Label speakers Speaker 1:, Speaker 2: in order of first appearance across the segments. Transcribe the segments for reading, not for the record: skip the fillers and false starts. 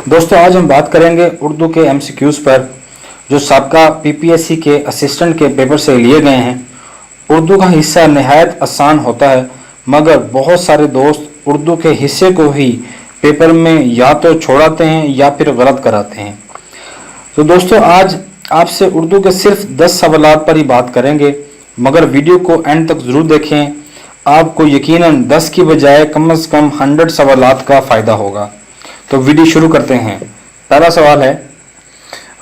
Speaker 1: दोस्तों आज हम बात करेंगे उर्दू के MCQs पर जो साबका PPSC के असिस्टेंट के पेपर से लिए गए हैं। उर्दू का हिस्सा निहायत आसान होता है, मगर बहुत सारे दोस्त उर्दू के हिस्से को ही पेपर में या तो छोड़ाते हैं या फिर गलत कराते हैं। तो दोस्तों आज आपसे उर्दू के सिर्फ 10 सवालात पर ही बात करेंगे, मगर वीडियो को एंड तक ज़रूर देखें। आपको यकीनन 10 की बजाय कम से कम 100 सवालात का फ़ायदा होगा। तो वीडियो शुरू करते हैं। पहला सवाल है,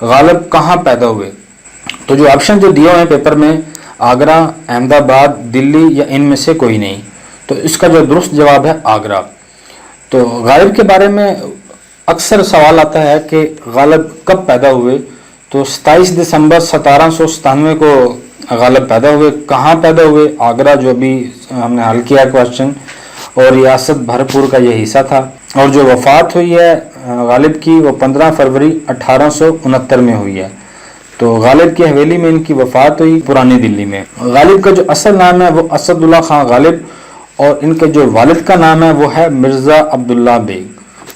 Speaker 1: गालिब कहाँ पैदा हुए? तो जो ऑप्शन जो दिए हुए हैं पेपर में, आगरा, अहमदाबाद, दिल्ली या इनमें से कोई नहीं। तो इसका जो दुरुस्त जवाब है आगरा। तो गालिब के बारे में अक्सर सवाल आता है कि गालिब कब पैदा हुए। तो 27 दिसंबर 1797 को गालिब पैदा हुए। कहाँ पैदा हुए? आगरा, जो अभी हमने हल किया क्वेश्चन, और रियासत भरपूर का ये हिस्सा था। और जो वफ़ात हुई है गालिब की वो 15 फरवरी 1869 में हुई है। तो गालिब की हवेली में इनकी वफ़ात हुई, पुरानी दिल्ली में। गालिब का जो असल नाम है वो असदुल्ला खां गालिब, और इनके जो वालिद का नाम है वो है मिर्ज़ा अब्दुल्ला बेग।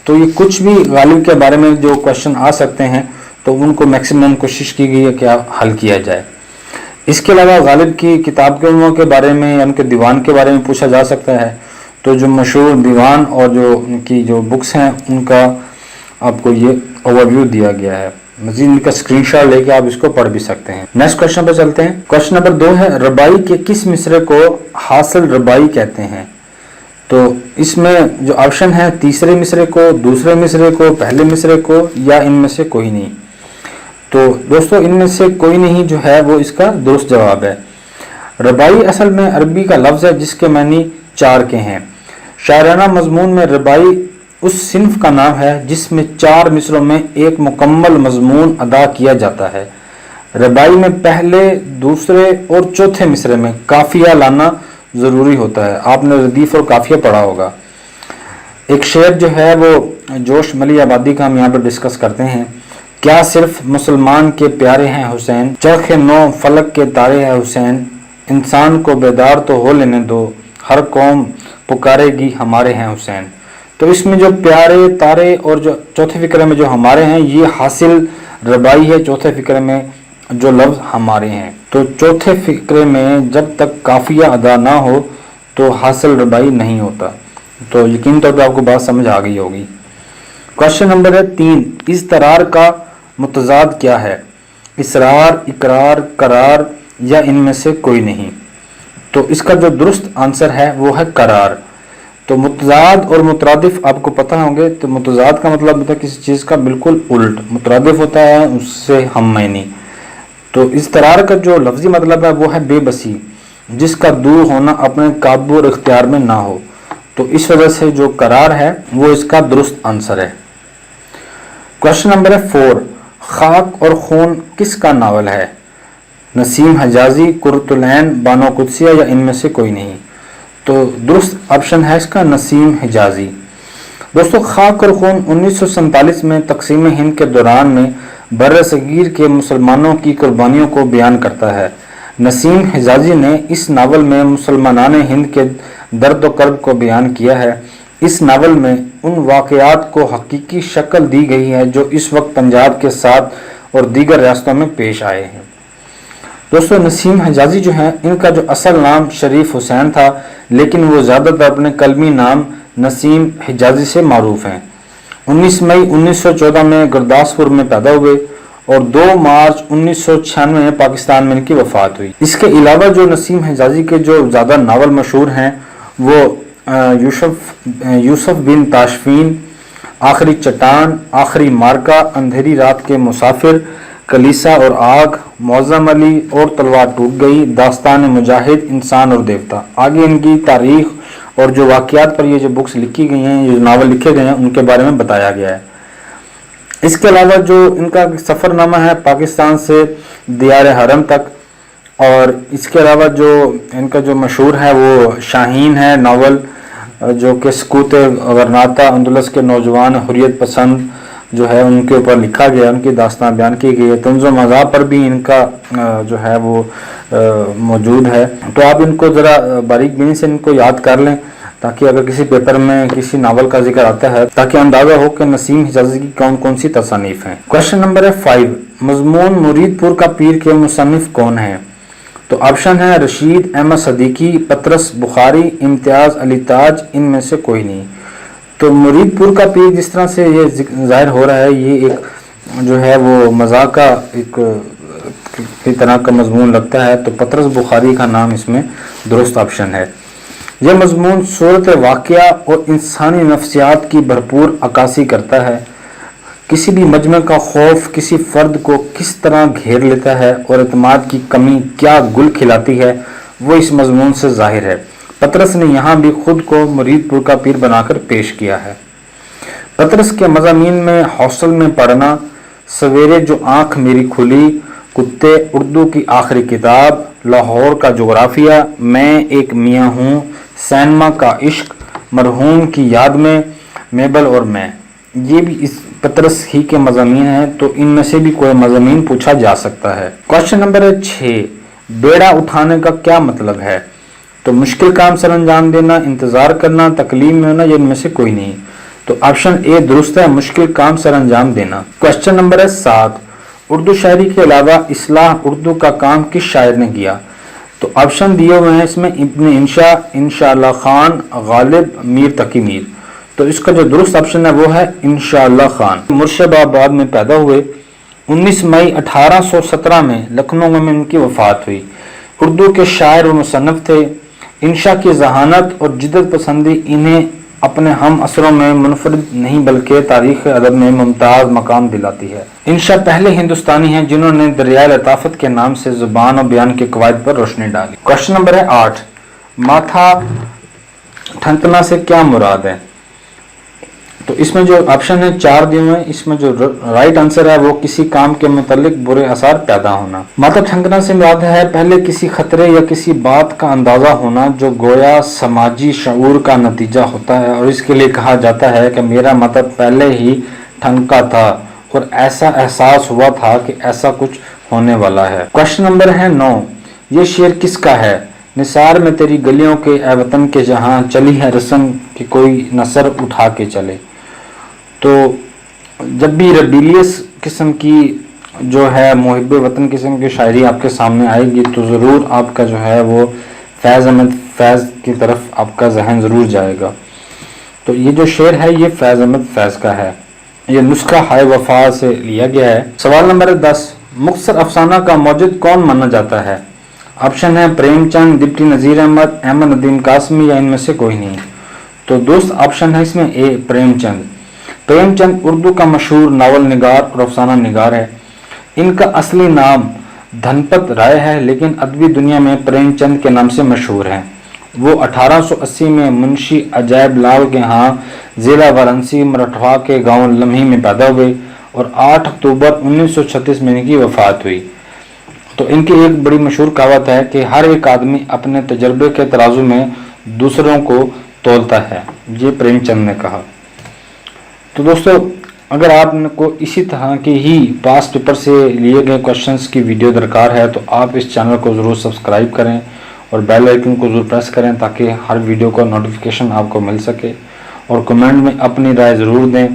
Speaker 1: तो ये कुछ भी गालिब के बारे में जो क्वेश्चन आ सकते हैं तो उनको मैक्सिमम कोशिश की गई है कि हल किया जाए। इसके अलावा गालिब की किताब के उन्हों के बारे में या उनके दीवान के बारे में पूछा जा सकता है। तो जो मशहूर दीवान और जो उनकी जो बुक्स हैं उनका आपको ये ओवरव्यू दिया गया है। मजीद इनका स्क्रीनशॉट लेके आप इसको पढ़ भी सकते हैं। नेक्स्ट क्वेश्चन पर चलते हैं। क्वेश्चन नंबर 2 है, रबाई के किस मिसरे को हासिल रबाई कहते हैं? तो इसमें जो ऑप्शन है, तीसरे मिसरे को, दूसरे मिसरे को, पहले मिसरे को, या इनमें से कोई नहीं। तो दोस्तों इनमें से कोई नहीं जो है वो इसका दुरुस्त जवाब है। रबाई असल में अरबी का लफ्ज़ है जिसके मानी 4 के हैं। शायराना मजमून में रबाई उस सिन्फ का नाम है जिसमें 4 मिसरों में एक मुकम्मल मजमून अदा किया जाता है। रबाई में पहले, दूसरे और चौथे मिसरे में काफिया लाना ज़रूरी होता है। आपने रदीफ और काफिया पढ़ा होगा। एक शेर जो है वो जोश मली आबादी का हम यहाँ पर डिस्कस करते हैं। क्या सिर्फ मुसलमान के प्यारे हैं हुसैन, चरखे नौ फलक के तारे हैं हुसैन, इंसान को बेदार तो हो लेने दो, हर कौम पुकारेगी हमारे हैं हुसैन। तो इसमें जो प्यारे, तारे और जो चौथे फिक्रे में जो हमारे हैं, ये हासिल रबाई है। चौथे फिक्रे में जो लफ्ज़ हमारे हैं, तो चौथे फिक्रे में जब तक काफिया अदा ना हो तो हासिल रबाई नहीं होता। तो यकीन तौर पर आपको बात समझ आ गई होगी। क्वेश्चन नंबर है 3, इस्तरार का मुतजाद क्या है? इसरार, इकरार, करार, या इनमें से कोई नहीं। तो इसका जो दुरुस्त आंसर है वो है करार। तो मुतजाद और मुतरादिफ आपको पता होंगे। तो मुतजाद का मतलब होता है किसी चीज़ का बिल्कुल उल्ट, मुतरादिफ होता है उससे हम मैनी। तो इस्तरार का जो लफ्ज़ी मतलब है वो है बेबसी, जिसका दूर होना अपने काबू और इख्तियार में ना हो। तो इस वजह से जो करार है वो इसका दुरुस्त आंसर है। क्वेश्चन नंबर है 4, खाक और खून किसका नावल है? नसीम हिजाजी, कुर्तुलैन, बानो कुदसिया, या इनमें से कोई नहीं। तो दुरुस्त ऑप्शन है इसका नसीम हिजाजी। दोस्तों खाक और खून 1947 में तकसीम हिंद के दौरान में बर्र सगीर के मुसलमानों की कुर्बानियों को बयान करता है। नसीम हिजाजी ने इस नावल में मुसलमानान हिंद के दर्द व कर्ब को बयान किया है। इस नावल में उन वाक़यात को हकीकी शक्ल दी गई है जो इस वक्त पंजाब के साथ और दीगर रियासतों में पेश आए हैं। दोस्तों नसीम हिजाजी जो हैं, इनका जो असल नाम शरीफ हुसैन था, लेकिन वो ज़्यादातर अपने कलमी नाम नसीम हिजाजी से मारूफ हैं। 19 मई 1914 में गुरदासपुर में पैदा हुए और 2 मार्च 1996 में पाकिस्तान में इनकी वफ़ात हुई। इसके अलावा जो नसीम हिजाजी के जो ज़्यादा नावल मशहूर हैं वो यूसुफ बिन ताशफीन, आखिरी चट्टान, आखिरी मार्का, अंधेरी रात के मुसाफिर, कलीसा और आग, मौज़म अली और तलवार टूट गई, दास्तान मुजाहिद, इंसान और देवता। आगे इनकी तारीख और जो वाक़यात पर ये जो बुक्स लिखी गई हैं, ये नावल लिखे गए हैं, उनके बारे में बताया गया है। इसके अलावा जो इनका सफ़रनामा है पाकिस्तान से दियार हरम तक, और इसके अलावा जो इनका जो मशहूर है वो शाहीन है नावल, जो कि सकूत गरनाता अंदलस के नौजवान हुर्रियत पसंद जो है उनके ऊपर लिखा गया, उनकी दास्तान बयान की गई है। तंज़ो मज़ाब पर भी इनका जो है वो मौजूद है। तो आप इनको ज़रा बारीक बीनी से इनको याद कर लें تاکہ اگر کسی پیپر میں کسی ناول کا ذکر آتا ہے تاکہ اندازہ ہو کہ نسیم حجازی کی کون کون سی تصانیف ہیں۔ کوشچن نمبر ہے 5، مضمون مرید پور کا پیر کے مصنف کون ہیں؟ تو آپشن ہے رشید احمد صدیقی، پطرس بخاری، امتیاز علی تاج، ان میں سے کوئی نہیں۔ تو مرید پور کا پیر جس طرح سے یہ ظاہر ہو رہا ہے یہ ایک جو ہے وہ مذاق کا ایک طرح کا مضمون لگتا ہے، تو پطرس بخاری کا نام اس میں درست آپشن ہے۔ یہ مضمون صورت واقعہ اور انسانی نفسیات کی بھرپور عکاسی کرتا ہے۔ کسی بھی مجمع کا خوف کسی فرد کو کس طرح گھیر لیتا ہے اور اعتماد کی کمی کیا گل کھلاتی ہے وہ اس مضمون سے ظاہر ہے۔ پطرس نے یہاں بھی خود کو مرید پور کا پیر بنا کر پیش کیا ہے۔ پطرس کے مضامین میں حوصل میں پڑھنا، سویرے جو آنکھ میری کھلی، کتے، اردو کی آخری کتاب، لاہور کا جغرافیہ، میں ایک میاں ہوں، سینما کا عشق، مرحوم کی یاد میں، میبل اور میں، یہ بھی اس پطرس ہی کے مضامین ہیں، تو ان میں سے بھی کوئی مضامین پوچھا جا سکتا ہے۔ کوشچن نمبر 6، بیڑا اٹھانے کا کیا مطلب ہے؟ تو مشکل کام سر انجام دینا، انتظار کرنا، تکلیف میں ہونا، یا ان میں سے کوئی نہیں۔ تو آپشن اے درست ہے، مشکل کام سر انجام دینا۔ کوشچن نمبر ہے 7، اردو شاعری کے علاوہ اصلاح اردو کا کام کس شاعر نے کیا؟ تو آپشن دیے ہوئے ہیں اس میں ابن انشا، انشاءاللہ خان، غالب، میر تقی میر۔ تو اس کا جو درست آپشن ہے وہ ہے انشاءاللہ خان۔ مرشد آباد میں پیدا ہوئے، 19 مئی 1817 میں لکھنؤ میں ان کی وفات ہوئی۔ اردو کے شاعر و مصنف تھے۔ انشا کی ذہانت اور جدت پسندی انہیں اپنے ہم عصروں میں منفرد نہیں بلکہ تاریخ ادب میں ممتاز مقام دلاتی ہے۔ انشا پہلے ہندوستانی ہیں جنہوں نے دریائے لطافت کے نام سے زبان اور بیان کے قواعد پر روشنی ڈالی۔ کوشچن نمبر ہے 8، ماتھا ٹھنکنا سے کیا مراد ہے؟ تو اس میں جو آپشن ہے 4 دیے ہوئے ہیں، اس میں جو رائٹ آنسر ہے وہ کسی کام کے متعلق برے اثار پیدا ہونا۔ ماتھا ٹھنکنا سے مراد ہے پہلے کسی خطرے یا کسی بات کا اندازہ ہونا جو گویا سماجی شعور کا نتیجہ ہوتا ہے، اور اس کے لیے کہا جاتا ہے کہ میرا ماتھا پہلے ہی ٹھنکا تھا اور ایسا احساس ہوا تھا کہ ایسا کچھ ہونے والا ہے۔ کوشچن نمبر ہے 9، یہ شعر کس کا ہے؟ نثار میں تیری گلیوں کے اے وطن کے جہاں چلی ہے رسم کہ کوئی نہ سر اٹھا کے چلے۔ تو جب بھی ریبیلیس قسم کی جو ہے محب وطن قسم کی شاعری آپ کے سامنے آئے گی تو ضرور آپ کا جو ہے وہ فیض احمد فیض کی طرف آپ کا ذہن ضرور جائے گا۔ تو یہ جو شعر ہے یہ فیض احمد فیض کا ہے، یہ نسخہ ہائے وفا سے لیا گیا ہے۔ سوال نمبر 10، مختصر افسانہ کا موجد کون مانا جاتا ہے؟ آپشن ہے پریم چند، ڈپٹی نذیر احمد، احمد ندیم قاسمی، یا ان میں سے کوئی نہیں۔ تو دوست آپشن ہے اس میں اے پریم چند۔ پریم چند اردو کا مشہور ناول نگار اور افسانہ نگار ہے۔ ان کا اصلی نام دھنپت رائے ہے لیکن ادبی دنیا میں پریم چند کے نام سے مشہور ہیں۔ وہ 1880 میں منشی عجائب لال کے ہاں ضلع وارانسی مراٹھواڑہ کے گاؤں لمحی میں پیدا ہوئے اور 8 اکتوبر 1936 میں ان کی وفات ہوئی۔ تو ان کی ایک بڑی مشہور کہاوت ہے کہ ہر ایک آدمی اپنے تجربے کے ترازو میں دوسروں کو تولتا ہے، یہ پریم چند نے کہا۔ تو دوستو اگر آپ کو اسی طرح کی ہی پاس پیپر سے لیے گئے کوشچنز کی ویڈیو درکار ہے تو آپ اس چینل کو ضرور سبسکرائب کریں اور بیل آئیکن کو ضرور پریس کریں تاکہ ہر ویڈیو کا نوٹیفیکیشن آپ کو مل سکے، اور کمنٹ میں اپنی رائے ضرور دیں۔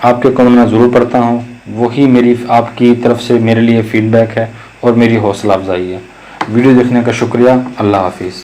Speaker 1: آپ کے کمنٹ میں ضرور پڑھتا ہوں، وہی میری آپ کی طرف سے میرے لیے فیڈ بیک ہے اور میری حوصلہ افزائی ہے۔ ویڈیو دیکھنے کا شکریہ، اللہ حافظ۔